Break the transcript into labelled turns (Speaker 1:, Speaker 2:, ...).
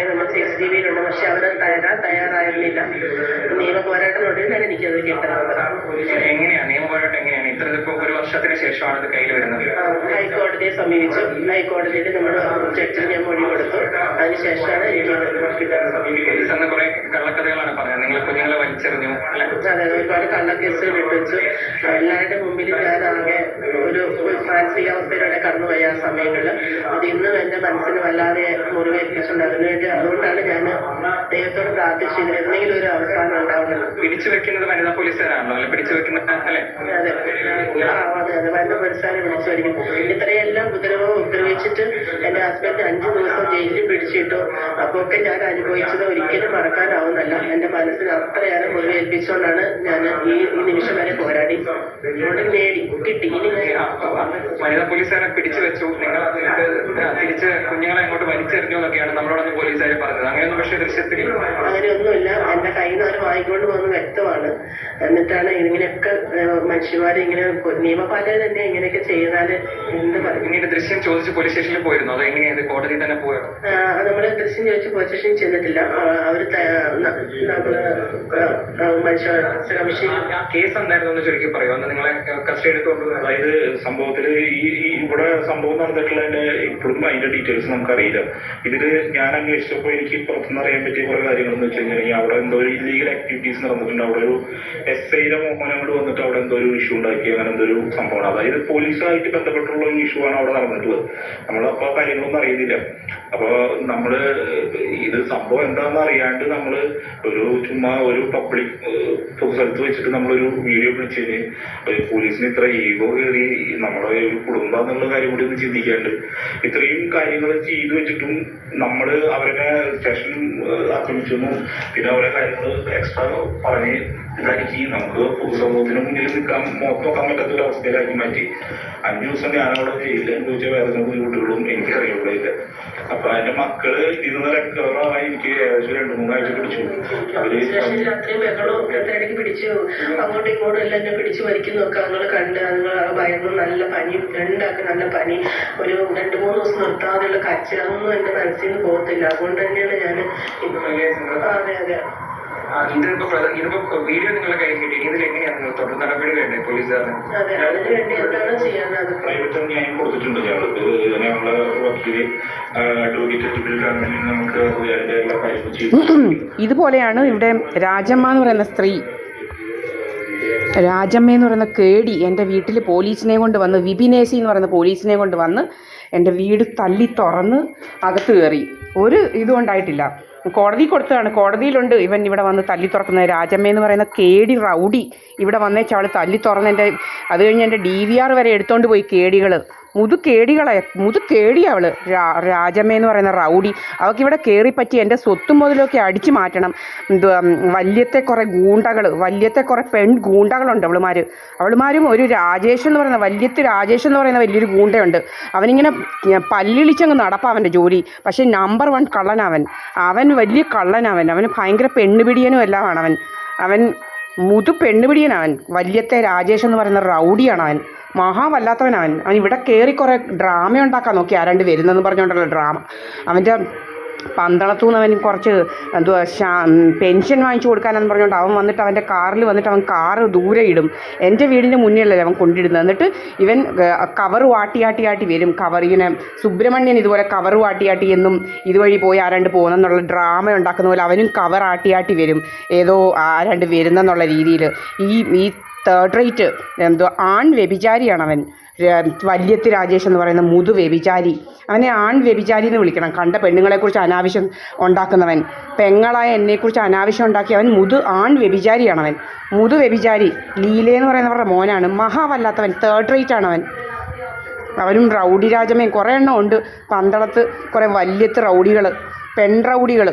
Speaker 1: പറയുന്നുണ്ട് CCTVയിലുണ്ട്. പക്ഷെ അവർ തയ്യാറായിരുന്നില്ല. നിയമ പോരാട്ടത്തിനൊടുവിലാണ് എനിക്കത് കിട്ടുന്നത്.
Speaker 2: എങ്ങനെയാണ് നിയമ പോരാട്ടം എങ്ങനെയാണ് ഇത്ര ഒരു വർഷത്തിന് ശേഷമാണ് ഇത് കയ്യിൽ വരുന്നത്?
Speaker 1: ഹൈക്കോടതിയെ സമീപിച്ചു. ഹൈക്കോടതിയിൽ നമ്മൾ ജഡ്ജിന് ഞാൻ മൊഴി കൊടുത്തു. അതിനുശേഷമാണ് എനിക്ക് കിട്ടുന്നത്.
Speaker 2: കുറെ കള്ളക്കഥകളാണ് പറഞ്ഞത്. നിങ്ങൾ കുഞ്ഞുങ്ങളെ വലിച്ചെറിഞ്ഞു.
Speaker 1: അതെ, ഒരുപാട് കള്ളക്കേസുകൾ ഇട്ടുവെച്ചു. എല്ലാവരുടെ മുമ്പിൽ ഞാനാകെ ഒരു മാനസികാവസ്ഥയിലൂടെ കടന്നുപോയി ആ സമയങ്ങളിൽ. അത് ഇന്നും എന്റെ മനസ്സിന് വല്ലാതെ മുറിവേൽപ്പിച്ചിട്ടുണ്ട്. അതിനുവേണ്ടി അതുകൊണ്ടാണ് ഞാൻ ദൈവത്തോട് പ്രാർത്ഥിച്ചത് എന്തെങ്കിലും ഒരു അവസാനം ഉണ്ടാവുന്നത്.
Speaker 2: പിടിച്ചു വെക്കുന്നത് വനിതാ പോലീസുകാരാണല്ലോ അല്ലെ? പിടിച്ചു വെക്കുന്ന അല്ലെ?
Speaker 1: അതെ അതെ വനിതാ പോലീസുകാരെ പിടിച്ചു വരിക്കും. ഇത്രയെല്ലാം ഉപദ്രവിച്ചിട്ട് എന്റെ ഹസ്ബൻഡ് 5 ദിവസം ജയിലിൽ പിടിച്ചിട്ടു. അപ്പൊക്കെ ഞാൻ അനുഭവിച്ചത് ഒരിക്കലും മറക്കാനാവുന്നല്ല. എന്റെ മനസ്സിന് അത്രയേറെ മുറിവേൽപ്പിച്ചുകൊണ്ടാണ് ഞാൻ ഈ നിമിഷം വരെ പോരാടി നേടി കിട്ടി. ഇനി
Speaker 2: വനിതാ പോലീസുകാരെ പിടിച്ചു വെച്ചു, നിങ്ങൾ തിരിച്ച് കുഞ്ഞുങ്ങളെ അങ്ങോട്ട് വലിച്ചെറിഞ്ഞു എന്നൊക്കെയാണ് നമ്മളോടൊന്ന് പോലീസുകാർ പറഞ്ഞത്. അങ്ങനെയൊന്നും പക്ഷേ ദൃശ്യത്തിൽ
Speaker 1: അങ്ങനെയൊന്നുമില്ല. എന്റെ കയ്യിൽ നിന്ന് അവർ വാങ്ങിക്കൊണ്ട് പോകുന്നത് വ്യക്തമാണ്. എന്നിട്ടാണ് ഇങ്ങനെയൊക്കെ മനുഷ്യന്മാരെ ഇങ്ങനെ നിയമപാലകർ തന്നെ ഇങ്ങനെയൊക്കെ ചെയ്താല് എന്ത് പറയും.
Speaker 2: പിന്നീട് ദൃശ്യം ചോദിച്ച് പോലീസ് സ്റ്റേഷനിൽ പോയിരുന്നു. അത് എങ്ങനെയാണ് കോടതി തന്നെ പോയത്?
Speaker 1: നമ്മള് ദൃശ്യം ചോദിച്ച് പോലീസ് സ്റ്റേഷനിൽ ചെന്നിട്ടില്ല. അവര് മനുഷ്യ കമ്മീഷൻ
Speaker 2: കേസ് എന്തായിരുന്നു എന്ന് ചുരുക്കി പറയുമോ? അന്ന് നിങ്ങളെ കസ്റ്റഡി എടുത്തുകൊണ്ട്
Speaker 3: അതായത് സംഭവത്തില് ഇവിടെ സംഭവം നടന്നിട്ടുള്ളതിന്റെ ഇപ്പോഴും അതിന്റെ ഡീറ്റെയിൽസ് നമുക്കറിയില്ല. ഇതില് ഞാൻ അന്വേഷിച്ചപ്പോ എനിക്ക് പുറത്തുനിന്ന് അറിയാൻ പറ്റിയ കുറെ കാര്യങ്ങൾ എന്ന് വെച്ച് കഴിഞ്ഞാൽ അവിടെ എന്തോ ഒരു ഇല്ലീഗൽ ആക്ടിവിറ്റീസ് നടന്നിട്ടുണ്ട്. അവിടെ ഒരു SIയുടെ മോഹൻ അങ്ങോട്ട് വന്നിട്ട് അവിടെ എന്തോ ഒരു ഇഷ്യൂ ഉണ്ടാക്കി. അങ്ങനെ എന്തോ ഒരു സംഭവമാണ്. അതായത് പോലീസുമായിട്ട് ബന്ധപ്പെട്ടുള്ള ഒരു ഇഷ്യൂ ആണ് അവിടെ നടന്നിട്ടുള്ളത്. നമ്മളപ്പോ കാര്യങ്ങളൊന്നും അറിയുന്നില്ല. അപ്പൊ നമ്മള് ഇത് സംഭവം എന്താണെന്ന് അറിയാണ്ട് നമ്മള് ചുമ്മാ ഒരു പബ്ലിക് പൊതുസ്ഥലത്ത് വെച്ചിട്ട് നമ്മളൊരു വീഡിയോ പിടിച്ചതിന് പോലീസിന് ഇത്ര ഈഗോ കയറി നമ്മുടെ ഒരു കുടുംബം എന്നുള്ള കാര്യം കൂടി ഒന്ന് ചിന്തിക്കാണ്ട് ഇത്രയും കാര്യങ്ങൾ ചെയ്തു വെച്ചിട്ടും നമ്മള് അവരുടെ സ്റ്റേഷൻ ആക്രമിച്ചെന്നും പിന്നെ അവരെ കാര്യങ്ങൾ എക്സ്ട്രാ പറഞ്ഞ് ഇതാക്കി നമുക്ക് പൊതുസമൂഹത്തിന് മുന്നിൽ നിൽക്കാൻ നോക്കാൻ പറ്റാത്ത ഒരു അവസ്ഥയിലാക്കി മാറ്റി. 5 ദിവസം ഞാനവിടെ ജയിലിൽ അനുഭവിച്ച വേദന ബുദ്ധിമുട്ടുകളും എനിക്ക് അറിയപ്പെടില്ല. അപ്പൊ എന്റെ മക്കള് ഇതിന്ന് റിക്കവറായി എനിക്ക് ഏകദേശം 2-3 ആഴ്ച പിടിച്ചു.
Speaker 1: പിടിച്ചു അങ്ങോട്ടും ഇങ്ങോട്ടും എല്ലാം എന്നെ പിടിച്ചു വലിക്കുന്നൊക്കെ ഞങ്ങൾ കണ്ട് നിങ്ങൾ ഭയന്നു. നല്ല പനി, രണ്ടാൾക്ക് നല്ല പനി. ഒരു 2-3 ദിവസം നിർത്താതെയുള്ള കരച്ചിൽ, അതൊന്നും എന്റെ മനസ്സിൽ നിന്ന് പോകത്തില്ല. അതുകൊണ്ട് തന്നെയാണ് ഞാൻ അതെ അതെ
Speaker 2: ഇതിപ്പോ വീഡിയോ നിങ്ങളുടെ കയ്യിൽ കിട്ടി. ഇതിൽ എങ്ങനെയാണ് നിങ്ങൾ തുടർ നടപടി വേണ്ടേ പോലീസുകാരന്?
Speaker 1: അതെ, അതിന് വേണ്ടി എന്താണ് ചെയ്യാൻ
Speaker 3: പ്രൈവറ്റ് ന്യായം കൊടുത്തിട്ടുണ്ട്. ഞങ്ങൾക്ക് ഞങ്ങളെ വക്കീല് അഡ്വക്കേറ്റ് നമുക്ക് എല്ലാ കാര്യങ്ങളും ചെയ്തു.
Speaker 4: ഇതുപോലെയാണ് ഇവിടെ രാജമ്മ എന്ന് പറയുന്ന സ്ത്രീ, രാജമ്മയെന്ന് പറയുന്ന കേടി എൻ്റെ വീട്ടിൽ പോലീസിനെ കൊണ്ട് വന്ന്, വിപിനേസി എന്ന് പറയുന്ന പോലീസിനെ കൊണ്ട് വന്ന് എൻ്റെ വീട് തല്ലി തുറന്ന് അകത്ത് കയറി. ഒരു ഇതുകൊണ്ടായിട്ടില്ല. കോടതി കൊടുത്തതാണ്. കോടതിയിലുണ്ട് ഇവൻ ഇവിടെ വന്ന് തല്ലി തുറക്കുന്നത്. രാജമ്മയെന്ന് പറയുന്ന കേടി റൗഡി ഇവിടെ വന്നേച്ച അവൾ തല്ലി തുറന്ന് അത് കഴിഞ്ഞ് എൻ്റെ DVR വരെ എടുത്തോണ്ട് പോയി. കേടികൾ മുതുക്കേടി അവൾ രാജമ്മയെന്ന് പറയുന്ന റൗഡി. അവൾക്കിവിടെ കയറിപ്പറ്റി എൻ്റെ സ്വത്തും മുതലൊക്കെ അടിച്ചു മാറ്റണം. വല്യത്തെ കുറേ ഗൂണ്ടകൾ, വല്യത്തെ കുറേ ഗൂണ്ടകളുണ്ട് അവളുമാരും. ഒരു രാജേഷ് എന്ന് പറയുന്ന രാജേഷ് എന്ന് പറയുന്ന വലിയൊരു ഗൂണ്ടയുണ്ട്. അവനിങ്ങനെ പല്ലിളിച്ചങ്ങ് നടപ്പാണ് അവൻ്റെ ജോലി. പക്ഷേ നമ്പർ 1 കള്ളനവൻ. അവൻ വലിയ കള്ളനവൻ. അവന് ഭയങ്കര പെണ്ണുപിടിയനും എല്ലാമാണ് അവൻ പെണ്ണുപിടിയനവൻ. വല്യത്തെ രാജേഷ് എന്ന് പറയുന്ന റൗഡിയാണ് അവൻ. മഹാവല്ലാത്തവനവൻ. അവൻ ഇവിടെ കയറി കുറേ ഡ്രാമ ഉണ്ടാക്കാൻ നോക്കി. ആരാണ്ട് വരുന്നതെന്ന് പറഞ്ഞുകൊണ്ടുള്ള ഡ്രാമ. അവൻ്റെ പന്തളത്തുനിന്ന് അവൻ കുറച്ച് പെൻഷൻ വാങ്ങിച്ചു കൊടുക്കാനെന്ന് പറഞ്ഞുകൊണ്ട് അവൻ വന്നിട്ട് അവൻ്റെ കാറിൽ വന്നിട്ട് അവൻ കാറ് ദൂരെ ഇടും. എൻ്റെ വീടിൻ്റെ മുന്നിലല്ലേ അവൻ കൊണ്ടിടുന്നത്. എന്നിട്ട് ഇവൻ കവർ വാട്ടിയാട്ടി വരും. ഇങ്ങനെ സുബ്രഹ്മണ്യൻ ഇതുപോലെ കവർ വാട്ടിയാട്ടി എന്നും ഇതുവഴി പോയി ആരാണ്ട് പോകുന്നെന്നുള്ള ഡ്രാമ ഉണ്ടാക്കുന്ന പോലെ അവനും കവർ ആട്ടിയാട്ടി വരും. ഏതോ ആരാണ്ട് വരുന്നെന്നുള്ള രീതിയിൽ. ഈ തേർഡ് റേറ്റ് ആൺ വ്യഭിചാരിയാണ് അവൻ. വല്യത്ത് രാജേഷ് എന്ന് പറയുന്ന വ്യഭിചാരി. അവനെ ആൺ വ്യഭിചാരി എന്ന് വിളിക്കണം. കണ്ട പെണ്ണുങ്ങളെക്കുറിച്ച് അനാവശ്യം ഉണ്ടാക്കുന്നവൻ. പെങ്ങളായ എന്നെക്കുറിച്ച് അനാവശ്യം ഉണ്ടാക്കി അവൻ ആൺ വ്യഭിചാരിയാണ് അവൻ. വ്യഭിചാരി. ലീലയെന്ന് പറയുന്നവരുടെ മോനാണ്. മഹാവല്ലാത്തവൻ. തേർഡ് റേറ്റ് ആണ് അവനും റൗഡി രാജമയും കുറേ എണ്ണം ഉണ്ട് പന്തളത്ത്. കുറേ വല്യത്ത് റൗഡികൾ, പെൺ റൗഡികൾ.